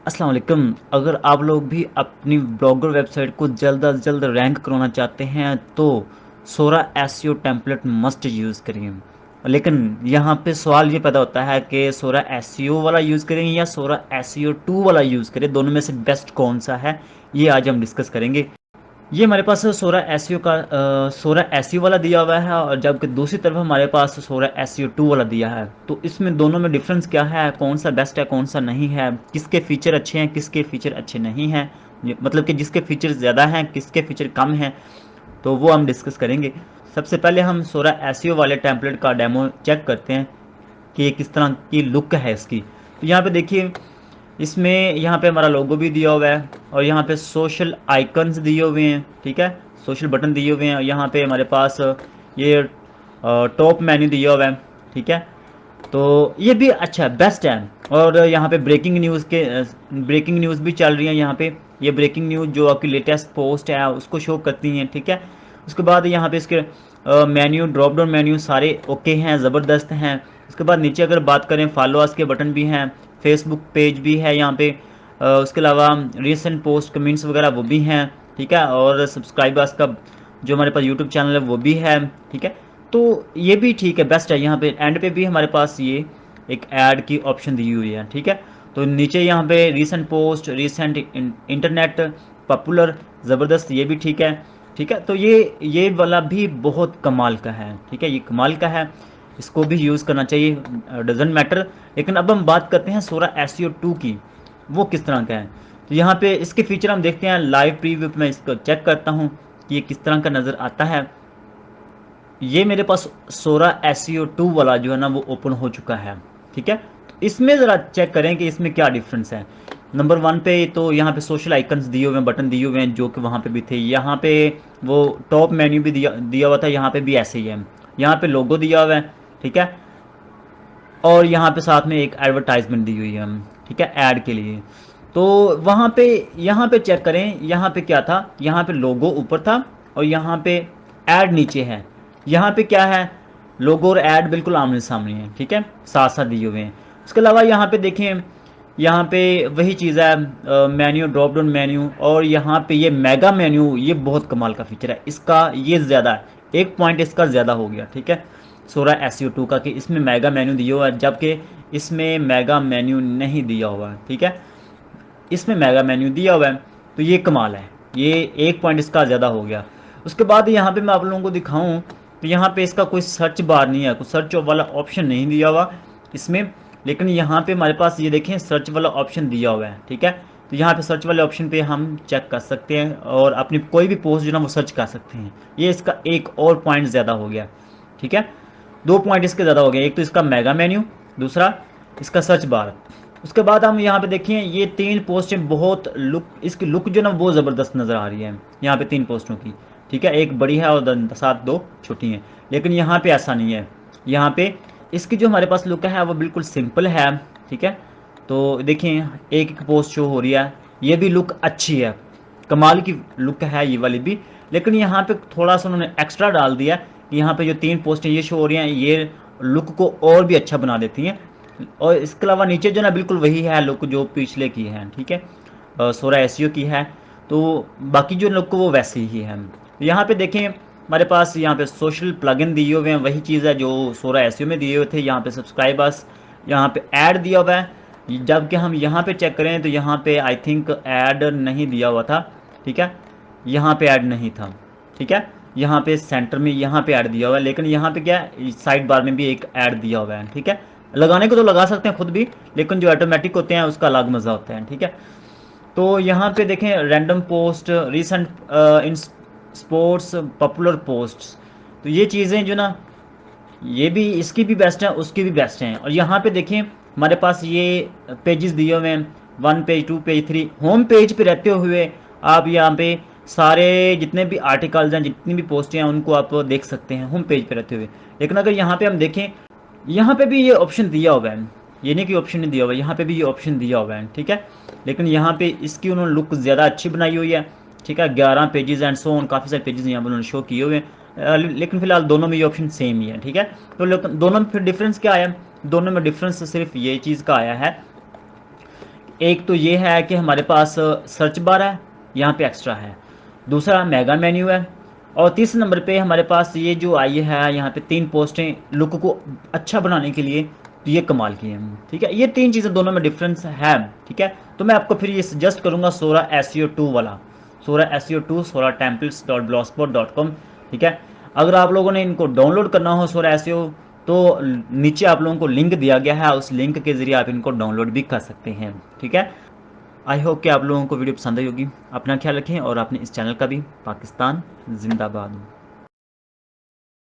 अस्सलाम वालेकुम। अगर आप लोग भी अपनी ब्लॉगर वेबसाइट को जल्द अज जल्द रैंक करवाना चाहते हैं तो सोरा एसईओ टेम्पलेट मस्ट यूज़ करिए। लेकिन यहाँ पे सवाल ये पैदा होता है कि सोरा एसईओ वाला यूज़ करें या सोरा एसईओ 2 वाला यूज़ करें, दोनों में से बेस्ट कौन सा है, ये आज हम डिस्कस करेंगे। ये हमारे पास सोरा एसईओ का सोरा एसईओ वाला दिया हुआ है, और जबकि दूसरी तरफ हमारे पास सोरा एसईओ 2 वाला दिया है। तो इसमें दोनों में डिफरेंस क्या है, कौन सा बेस्ट है कौन सा नहीं है, किसके फीचर अच्छे हैं किसके फीचर अच्छे नहीं हैं, मतलब कि जिसके फीचर ज़्यादा हैं किसके फीचर कम हैं, तो वो हम डिस्कस करेंगे। सबसे पहले हम सोरा एसईओ वाले टेम्पलेट का डेमो चेक करते हैं कि ये किस तरह की लुक है इसकी। तो यहाँ पे देखिए, इसमें यहाँ पे हमारा लोगो भी दिया हुआ है और यहाँ पे सोशल आइकन्स दिए हुए हैं, ठीक है, सोशल बटन दिए हुए हैं। और यहाँ पे हमारे पास ये टॉप मेन्यू दिया हुआ है, ठीक है। तो ये भी अच्छा बेस्ट है। और यहाँ पे ब्रेकिंग न्यूज़ भी चल रही है। यहाँ पे ये ब्रेकिंग न्यूज़ जो आपकी लेटेस्ट पोस्ट है उसको शो करती हैं, ठीक है। उसके बाद यहाँ पे इसके मेन्यू, ड्रॉप डाउन मेन्यू सारे ओके हैं, ज़बरदस्त हैं। उसके बाद नीचे अगर बात करें, फॉलोअर्स के बटन भी हैं, फेसबुक पेज भी है यहाँ पे। उसके अलावा रीसेंट पोस्ट कमेंट्स वगैरह वो भी हैं, ठीक है। और सब्सक्राइबर्स का जो हमारे पास यूट्यूब चैनल है वो भी है, ठीक है। तो ये भी ठीक है, बेस्ट है। यहाँ पे एंड पे भी हमारे पास ये एक ऐड की ऑप्शन दी हुई है, ठीक है। तो नीचे यहाँ पे recent post, recent internet, popular, ज़बरदस्त, ये भी ठीक है, ठीक है। तो ये वाला भी बहुत कमाल का है, ठीक है, ये कमाल का है, इसको भी यूज़ करना चाहिए, डजेंट मैटर। लेकिन अब हम बात करते हैं सोरा एसईओ 2 की, वो किस तरह का है। तो यहाँ पे इसके फीचर हम देखते हैं लाइव प्रीव्यू पे। मैं इसको चेक करता हूँ कि ये किस तरह का नज़र आता है। ये मेरे पास सोरा एसईओ 2 वाला जो है ना वो ओपन हो चुका है, ठीक है। तो इसमें ज़रा चेक करें कि इसमें क्या डिफरेंस है। नंबर वन पे तो यहाँ पे सोशल आइकन्स दिए हुए हैं, बटन दिए हुए हैं जो कि वहाँ पे भी थे। यहाँ पे वो टॉप मेन्यू भी दिया दिया हुआ था, यहाँ पे भी ऐसे ही है। यहाँ पे लोगो दिया हुआ है, ठीक है। और यहाँ पे साथ में एक एडवर्टाइजमेंट दी हुई है, ठीक है, ऐड के लिए। तो वहाँ पे यहाँ पे चेक करें, यहाँ पे क्या था, यहाँ पे लोगो ऊपर था और यहाँ पे ऐड नीचे है। यहाँ पे क्या है, लोगो और ऐड बिल्कुल आमने सामने है, ठीक है, साथ साथ दिए हुए हैं। उसके अलावा यहाँ पे देखें, यहाँ पे वही चीज़ है, मेन्यू, ड्रॉप डाउन मेन्यू। और यहाँ पे ये मेगा मेन्यू, ये बहुत कमाल का फीचर है इसका, ये ज़्यादा है, एक पॉइंट इसका ज़्यादा हो गया, ठीक है, सोरा एसईओ 2 का, कि इसमें मेगा मेन्यू दिया हुआ है जबकि इसमें मेगा मेन्यू नहीं दिया हुआ है, ठीक है। इसमें मेगा मेन्यू दिया हुआ है, तो ये कमाल है, ये एक पॉइंट इसका ज़्यादा हो गया। उसके बाद यहाँ पे मैं आप लोगों को दिखाऊं तो यहाँ पे इसका कोई सर्च बार नहीं है, कोई सर्च वाला ऑप्शन नहीं दिया हुआ इसमें। लेकिन यहाँ पे हमारे पास ये देखें सर्च वाला ऑप्शन दिया हुआ है, ठीक है। तो यहाँ पे सर्च वाले ऑप्शन पे हम चेक कर सकते हैं और अपनी कोई भी पोस्ट जो ना वो सर्च कर सकते हैं। ये इसका एक और पॉइंट ज़्यादा हो गया, ठीक है, दो पॉइंट इसके ज़्यादा हो गए। एक तो इसका मेगा मेन्यू, दूसरा इसका सर्च बार। उसके बाद हम यहाँ पे देखें, ये तीन पोस्टें बहुत लुक, इसकी लुक जो ना बहुत ज़बरदस्त नज़र आ रही है यहाँ पे तीन पोस्टों की, ठीक है। एक बड़ी है और साथ दो छोटी हैं। लेकिन यहाँ पे ऐसा नहीं है, यहाँ पे इसकी जो हमारे पास लुक है वो बिल्कुल सिंपल है, ठीक है। तो देखें एक एक पोस्ट शो हो रही है, ये भी लुक अच्छी है, कमाल की लुक है ये वाली भी। लेकिन यहाँ पे थोड़ा सा उन्होंने एक्स्ट्रा डाल दिया कि यहाँ पे जो तीन पोस्टें ये शो हो रही हैं ये लुक को और भी अच्छा बना देती हैं। और इसके अलावा नीचे जो ना बिल्कुल वही है लुक जो पिछले की है, ठीक है, सोरा एसईओ की है। तो बाकी जो लुक वो वैसे ही है। यहाँ पे देखें हमारे पास यहाँ पे सोशल प्लगइन दिए हुए हैं, वही चीज़ है जो सोरा एसईओ में दिए हुए थे। यहाँ पे सब्सक्राइबर्स, यहाँ पे ऐड दिया हुआ है। जबकि हम यहाँ पे चेक करें तो यहाँ पे आई थिंक ऐड नहीं दिया हुआ था, ठीक है, यहाँ पे ऐड नहीं था, ठीक है। यहाँ पे सेंटर में यहाँ पे ऐड दिया हुआ है, लेकिन यहाँ पे क्या साइड बार में भी एक ऐड दिया हुआ है, ठीक है। लगाने को तो लगा सकते हैं खुद भी, लेकिन जो ऑटोमेटिक होते हैं उसका अलग मज़ा होता है, ठीक है। तो यहाँ पे देखें random post, recent in sports, popular posts. तो ये चीज़ें जो ना ये भी इसकी भी बेस्ट है, उसकी भी बेस्ट हैं। और यहाँ पे देखें हमारे पास ये पेजेस दिए हुए हैं, one page, two page, three. Home page पे रहते हुए आप यहाँ पे सारे जितने भी आर्टिकल्स हैं, जितनी भी पोस्टें हैं उनको आप देख सकते हैं होम पेज पे रहते हुए। लेकिन अगर यहाँ पे हम देखें, यहाँ पे भी ये ऑप्शन दिया हुआ है, ये नहीं कि ऑप्शन नहीं दिया हुआ है, यहाँ पे भी ये ऑप्शन दिया हुआ है, ठीक है। लेकिन यहाँ पे इसकी उन्होंने लुक ज़्यादा अच्छी बनाई हुई है, ठीक है। 11 पेजेस एंड सो ऑन, काफ़ी सारे पेजेस यहाँ पर उन्होंने शो किए हुए हैं। लेकिन फिलहाल दोनों में ये ऑप्शन सेम ही है, ठीक है। तो लेकिन दोनों में फिर डिफरेंस क्या आया, दोनों में डिफरेंस सिर्फ ये चीज़ का आया है, एक तो ये है कि हमारे पास सर्च बार है, यहाँ पे एक्स्ट्रा है। दूसरा मेगा मेन्यू है। और तीसरे नंबर पे हमारे पास ये जो आई है, यहाँ पे 3 पोस्टें लुक को अच्छा बनाने के लिए, तो ये कमाल की हैं। ठीक है, ये 3 चीज़ें दोनों में डिफरेंस है। ठीक है, तो मैं आपको फिर ये सजेस्ट करूँगा सोरा एसईओ 2 वाला, सोरा एसईओ 2 soratemplates.blogspot.com। ठीक है, अगर आप लोगों ने इनको डाउनलोड करना हो सोरा एसईओ, तो नीचे आप लोगों को लिंक दिया गया है, उस लिंक के ज़रिए आप इनको डाउनलोड भी कर सकते हैं। ठीक है, आई होप कि आप लोगों को वीडियो पसंद आई होगी। अपना ख्याल रखें और अपने इस चैनल का भी। पाकिस्तान जिंदाबाद।